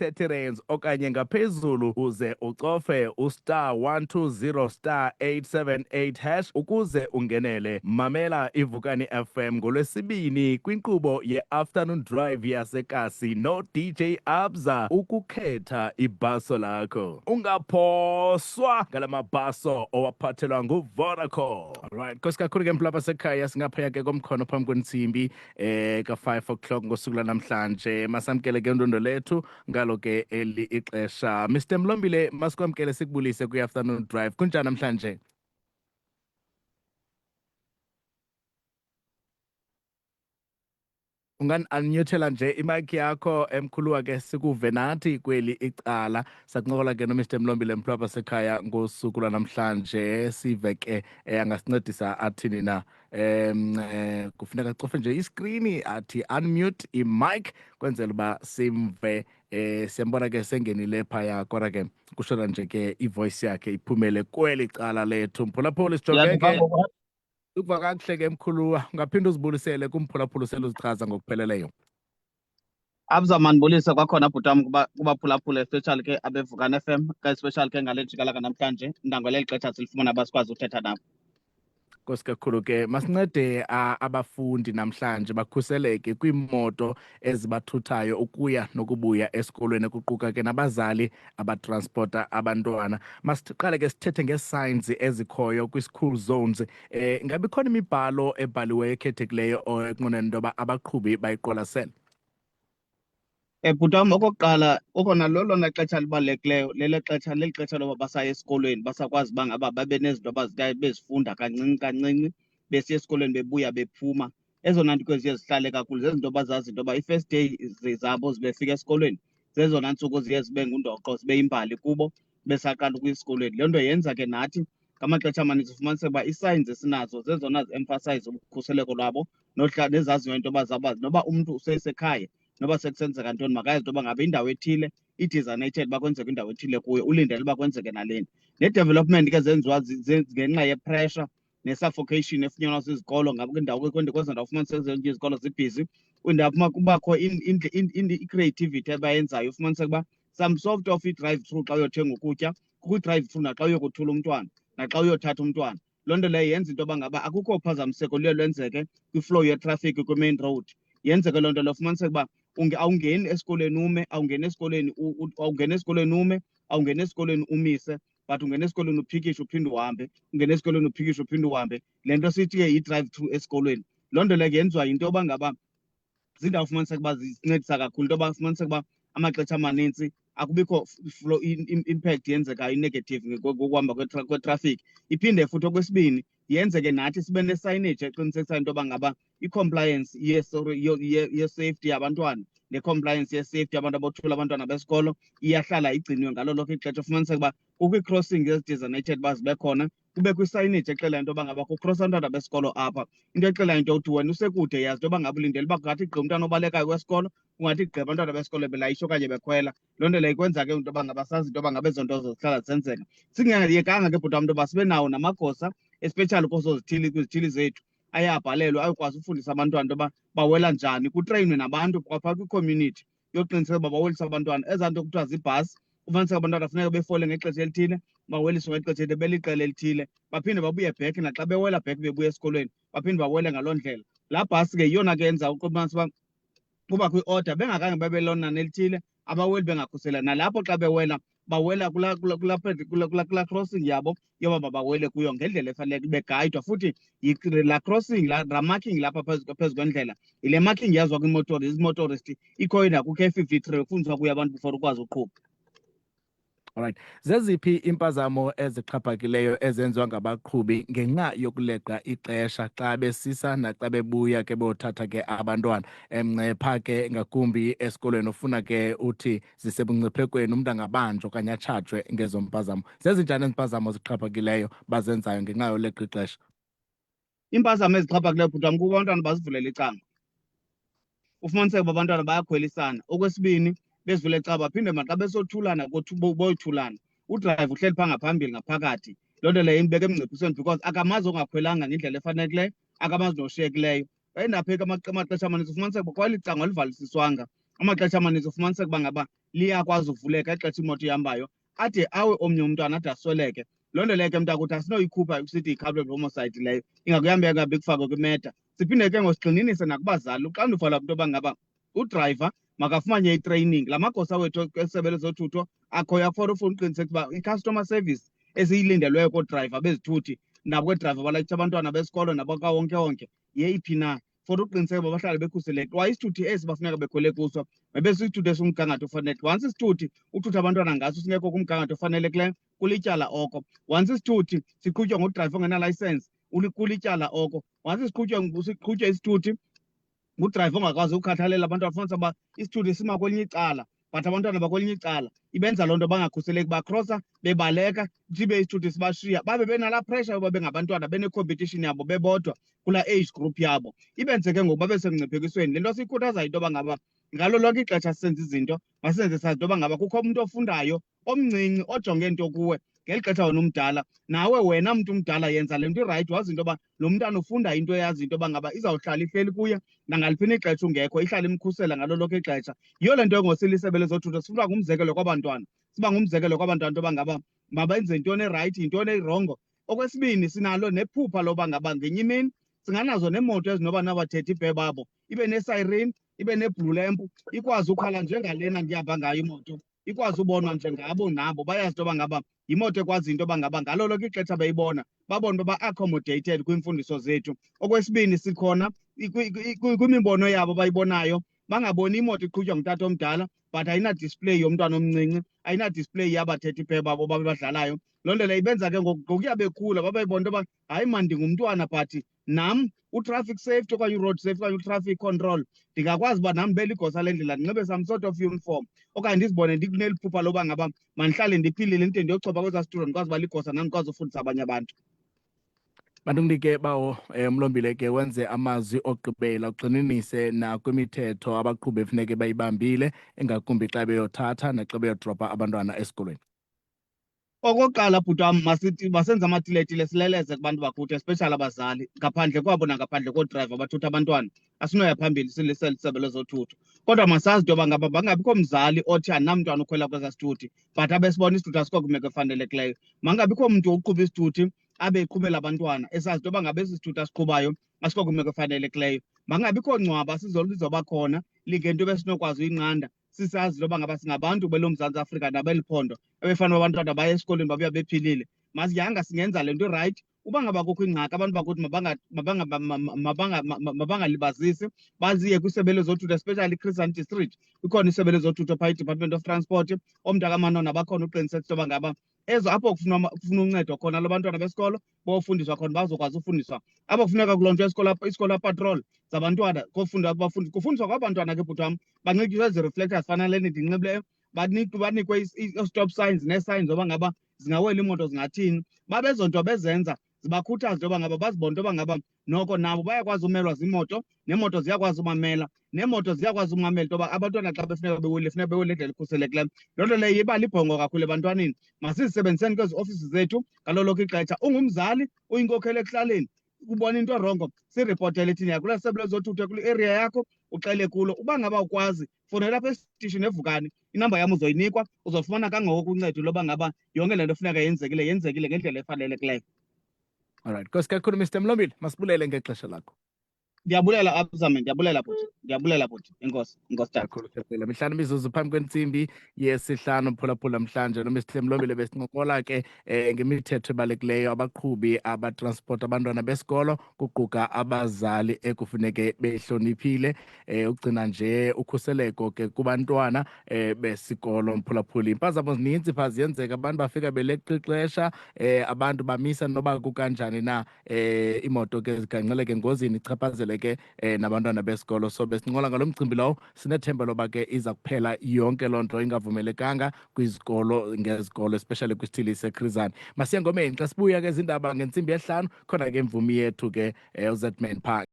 30 okanye ngaphezulu uze ucofe *120*878# ukuze ungenele. Mamela iVukani FM ngolwesibini kwinkqubo ye-afternoon drive yasekasi no-DJ Abza ukukhetha ibhaso lakho. Ungaphoswa ngala mabhaso owaphathelwa nguVodacom. Alright, nkosi kakhulu ke mphula basekhaya singaphaya ke komkhono phambi kwentsimbi ka-5 o'clock ngosuku lanamhlanje. Masamkele ke undondo lethu ngalo ke eli ixesha. Mr Mlombile, masikwamkele sikubulise kwi-afternoon drive. Kunjani namhlanje? Ungani-unmutela nje imike yakho emkhuluwa ke sikuve nathi kweli icala. Sakuncokola ke no-Mr Mlombile mphula basekhaya ngosuku lwanamhlanje, sive ke angasincedisa athini na. Kufuneka cofe nje iskrini athi unmute imic kwenzela uba simve. Siyambona ke sengenile phaya kodwa ke kushona nje ke ivoice yakhe iphumele kweli cala lethu. Mphulaphula sijonge ke ukuva kakuhle ke mkhuluwa, ungaphinda uzibulisele kumphulaphula useluzichaza ngokupheleleyo. Abza mandibulise kwakhona bhutam kubaphulaphula especially ke abeVukani FM especially ke ngale jikala kanamhlanje ndangoleli xesha silifumana basikwazi uthetha nabo. Nkosi kakhulu ke masincede abafundi namhlanje bakhuseleke kwiimoto ezibathuthayo ukuya nokubuya esikolweni, kuquka ke nabazali abatransporta abantwana. Masiqale ke sithethe ngesigns ezikhoyo kwi-school zones. Ngabe ikhona imibhalo ebhaliweyo ekhethekileyo ekunqwenela into yoba abaqhubi bayiqwalasele? Bhutam, okokuqala okona lolona xesha libalulekileyo leli xesha loba basaya esikolweni basakwazi uba ngaba babe nezinto bezifunda kancinci kancinci besiya esikolweni bebuya bephuma. Ezona nto ziye zihlale kakhulu zezinto bazazi into yoba i-first day zabo zibefika esikolweni zezona ntsuku ziye zibe ngundoqo zibe yimbali kubo besaqala ukuya esikolweni. Loo nto yenza ke nathi ngamaxesha amaninzi ufumaniseke uba ii-signs esinazo zezona zi-emphasize ukhuseleko lwabo nezaziyo into yoba noba umntu usesekhaya noba sekusenzeka ntoni makayazi into yoba ngabe indawo ethile i-designated uba kwenzeka indawo ethile kuyo, ulindele uba kwenzeke naleni. Ne-development ke zenziwa ngenxa ye-pressure ne-suffocation efunyanwa zizikolo. Ngabe kwindawo kwezo ndawo ufumaniseke zonke izikolo zibhizi, kwindawo phuma kubakho i-creativity abayenzayo. Ufumaniseke uba some sort of i-drive through xa uyothenga ukutya, kukho i-drive through naxa uyokothula umntwana naxa uyothatha umntwana. Loo nto leyo yenza into yoba ngaba akukho uphazamiseko luye lwenzeke kwi-flow yetrafiki kwi-main road. Yenzeke loo nto leyo ufumaniseke uba awungeni esikolweni ume, awungeni esikolweni umise, but ungena esikolweni uphikishe uphinde uhambe, ungena esikolweni uphikishe uphinde uhambe. Le nto sithi ke yi-drive through esikolweni. Loo nto leyo yenziwa yinto yoba ngaba ziindawo ufumaniseka uba zincedisa kakhulu into yoba ufumaniseka uba amaxesha amanintsi akubikho impact yenzekayo i-negative ngokuhamba kwetrafiki. Iphinde futhi okwesibini yenzeke nathi sibe ne-signage eqinisekisayo into yoba ngaba i-compliance ye-safety yabantwana ne-compliance ye-safety yabantu abothula abantwana besikolo iyahlala igciniwe ngalo lonke ixesha. Ufumaniseka uba kukho ii-crossing ezi-designated uba zibe khona, kubekho i-signage exelayo into yoba ngaba kukrosa abantwana besikolo apha. Into exelayo into yokuthi wena usekude yazi into yoba ngaba ulindele uba kungathi gqi umntwana obalekayo wesikolo, kungathi gqi abantwana besikolo belayisha okanye bekhwela. Loo nto leyo ikwenza ke into yoba ngaba sazi into yoba ngaba ezo nto zihlala zisenzeka. Singayekanga ke bhutam into yoba sibe nawo namagosa especially kwezo kwizithili zethu ayabhalelwa ayokwazi ufundisa abantwana into yoba bawela njani, kutreyinwe nabantu kwaphaa kwi-community yoqiniseka uba bawelisa abantwana. Ezaa nto kuthiwa ziibhasi, ufumaniseka abantwana funeka befole ngexesha elithile, baweliswe ngexesha elithile beliqela elithile, baphinde babuye back naxa bewela back bebuya esikolweni baphinde bawele ngaloo ndlela. Laa bhasi ke yiyona ke yenza uqobanisa uba kubakho i-order bengakhange babe loo nani elithile, abaweli bengakhusela. Nalapho xa bewela bawela kulaa crossing yabo yoba mabawele kuyo ngendlela efaneleke begayidwa. Futhi laa crossing laa marking lapha phezu kwendlela yile marking yaziwa kwimotorist, ikhoyo nakukho e-53 kufundiswa kuyo abantu before ukwazi uqhuba. Alright, zeziphi impazamo ezixhaphakileyo ezenziwa ngabaqhubi ngenxa yokuleqa ixesha xa besisa naxa bebuya ke bothatha ke abantwana pha ke ngakumbi esikolweni? Ufuna ke uthi zisebungciphekweni, umntu angabanjwa okanye atshajwe ngezo mpazamo. Zezinjani ezimpazamo zixhaphakileyo bazenzayo ngenxa yoleqa ixesha? Impazamo ezixhaphakileyo bhutam kuba abantwana bazivulela icala. Ufumaniseke uba abantwana bayakhwelisana. Okwesibini, bezivule icala baphinde maxa besothulana boyothulana, udrayiva uhleli phaa ngaphambili ngaphakathi. Loo nto leyo imbeka emngciphisweni because akamazi ongakhwelanga ngendlela efanelekileyo, akamazi noshiyekileyo. Endapheka amaxesha amaninzi ufumaniseke uba kweli cango alivalisiswanga, amaxesha amaninzi ufumaniseka uba ngaba liyakwazi uvuleka ixesha imoto ihambayo ade awe omnye umntwana ade asweleke. Loo nto leyo ke mntakuthi asinoyikhupha sithi yi-culpable homicide leyo, ingakuhambe ngabe kufakwe kwimeta. Siphinde ke ngosigxininise nakubazali uxanduva lwabo into yoba ngaba udrayiva makafumane itraining. La magosa wethu esebe lezothutho akhoyo akufora ufuna uqiniseka uba i-customer service esiyilindelweyo koodrayiva bezithuthi nabo kwedrayiva balayitsha abantwana besikolo nabakawonke-wonke yeyiphi na, for uqiniseka uba bahlale bekhuseleke. Kwa isithuthi esi bafuneka bekhwele kuso mabe sisithuthi esingumgangatho ofanelekileyo. Once isithuthi uthutha abantwana ngaso singekho kumgangatho ofanelekileyo kulityala oko. Once isithuthi siqhutywa ngudrayiva ongenalayisensi kulityala oko. Once siqhutywa isithuthi ngudrayiva ongakwazi ukukhathalela abantwana, fumanisa uba isithuthi sima kwelinye icala but abantwana bakwelinye icala. Ibenza loo nto bangakhuseleki, bakrosa bebaleka sibe isithuthi sibashiya babe benalaa pressure yoba bengabantwana bene-competition yabo bebodwa kulaa age group yabo. Ibenze ke ngoku babe semngciphekisweni. Le nto siyikhuthaza into yoba ngaba ngalo lonke ixesha sisenza izinto masenze sazi into yoba ngaba kukho umntu ofundayo omncinci ojonge nto kuwe ngeli xesha wena umdala. Nawe wena mntu umdala yenza le nto irayithi wazi into yoba lo mntana ufunda into eyazi into yoba ngaba izawuhlala ihleli kuye nangaliphi na ixesha ungekho, ihlale imkhusela ngalo lonke ixesha. Yiyo le nto engosile isebe lezothutho sifuna ngumzekelo kwabantwana, siba ngumzekelo kwabantwana into yoba ngaba mabenze intoni erayithi yintoni erongo. Okwesibini, sinalo nephupha loba ngaba ngenye imini singanazo neemoto ezinoba nabathetha ibhe babo, ibe nesiren, ibe neblue lamp, ikwazi ukhala njengalena ndihamba ngayo imoto, ikwazi ubonwa njengabo nabo bayazi into yoba ngaba yimoto ekwazi into yoba ngaba ngalo lonke ixesha beyibona babone uba ba-accommodated kwiimfundiso zethu. Okwesibini, sikhona kwimibono yabo bayibonayo, bangaboni imoto iqhutywa ngutata omdala but ayinadisplay yomntwana omncinci, ayinadisplay yabathetha ibhe babo babe badlalayo. Loo nto leyo ibenza ke ngokuya bekhula babeyibona into yoba hayi man ndingumntwana but nam u-traffic safety okanye u-road safety okanye u-traffic control ndingakwazi uba nam beligosa lendlela ndinxibe some sort of uniform okanye ndizibone ndikuneli phupha loba ngaba mandihlale ndiphilile ndide ndiyochopha kwezaa situlo ndikwazi uba ligosa nam ndikwazi ufundisa abanye abantu. Bandunike bawo Mlombile ke wenze amazwi ogqibela ugxininise nakwimithetho abaqhubi efuneke bayibambile engakumbi xa beyothatha naxa beyodropa abantwana esikolweni. Okokuqala bhuti wam masithi masenze amatiletile sileleze kubantu bakuthi especially abazali ngaphandle kwabo nangaphandle koodrayiva abathutha abantwana. Asinoya phambili silisebe lezothutho, kodwa masazi into yoba ngaba bangabikho mzali othi andinamntwana ukhwela kwezaa sithuthi but abe sibona isithuthi asikho kwimeko efanelekileyo. Mangabikho mntu uqhuba isithuthi abe eqhubela abantwana esazi into yoba ngaba esi sithuthi asiqhubayo asikho kwimeko efanelekileyo. Mangabikho ngcwaba lizoba khona lingento ebesinokwazi uyinqanda sisazi into yoba ngaba singabantu belo Mzantsi Afrika nabeli phondo ebefana abantwana baye esikolweni babuya bephilile. Masiyanga singenza le nto irayithi. Uba ngaba kukho ingxaki abantu bakuthi mabangalibazisi baziye kwisebe lezothutho especially iChris Hani District. Ikhona isebe lezothutho phaa iDepartment of Transport, oomntakamanona bakhona uqiniseka into yoba ngaba ezo apho kufuna uncedo khona lo bantwana besikolo bofundiswa khona bazokwazi ufundiswa. Apho kufuneka kulonjwe isikolo patrol zabantwana kufundiswa kwabantwana ke bhuti wam banxityiswe ezi reflectors fana leni ndinxibileyo, banikwe i-stop signs nee-signs zoba ngaba zingawela iimoto zingathini. Babezo nto bezenza zibakhuthaza into yoba ngaba bazibone into yoba ngaba noko nabo bayakwazi umelwa ziimoto, neemoto ziyakwazi umamela, neemoto ziyakwazi umamela into yoba abantwana xa befuneka bewele indlela ekhuselekileyo. Loo nto leyo iba libhongo kakhulu ebantwaneni. Masizisebenziseni kwezi ofisi zethu ngalo lonke ixesha. Ungumzali uyinkokheli ekuhlaleni ubona into erongo siripotele thina yakula sebe lezothutho kule area yakho uxele kulo. Uba ngaba ukwazi fowunela apha esitishini eVukani, inamba yam uzoyinikwa uzofumana kangoko uncedo loba ngaba yonke le nto funeka yenzekile ngendlela efanelekileyo. Alright, Nkosi kakhulu Mr Mlombile, masibulele ngexesha lakho. Ndiyabulela Abzame, ndiyabulela bhuti. Enkosi tata. Kakhulu Khepela. Mihlanu imizuzu phambi kwentsimbi yesihlanu phulaphula namhlanje noMr Mlombile besincokola ke ngemithetho ebalulekileyo abaqhubi abatransport abantwana besikolo kuquka abazali ekufuneke behloniphile ugcina nje ukhuseleko ke kubantwana besikolo mphulaphuli. Impazamo zininzi phaa ziyenzeka, abantu bafika beleqa ixesha, abantu bamisa noba kukanjani na, imoto ke ziganxeleke engozini ichaphazele ke nabantwana besikolo. So besincokola ngalo mcimbi lowo, sinethemba loba ke iza kuphela yonke loo nto ingavumelekanga kwizikolo ngezikolo, especially kwisithili seChris Hani. Masiye ngomeni xa sibuya ke zindaba ngentsimbi yesihlanu khona ke imvumi yethu ke uZedman Park.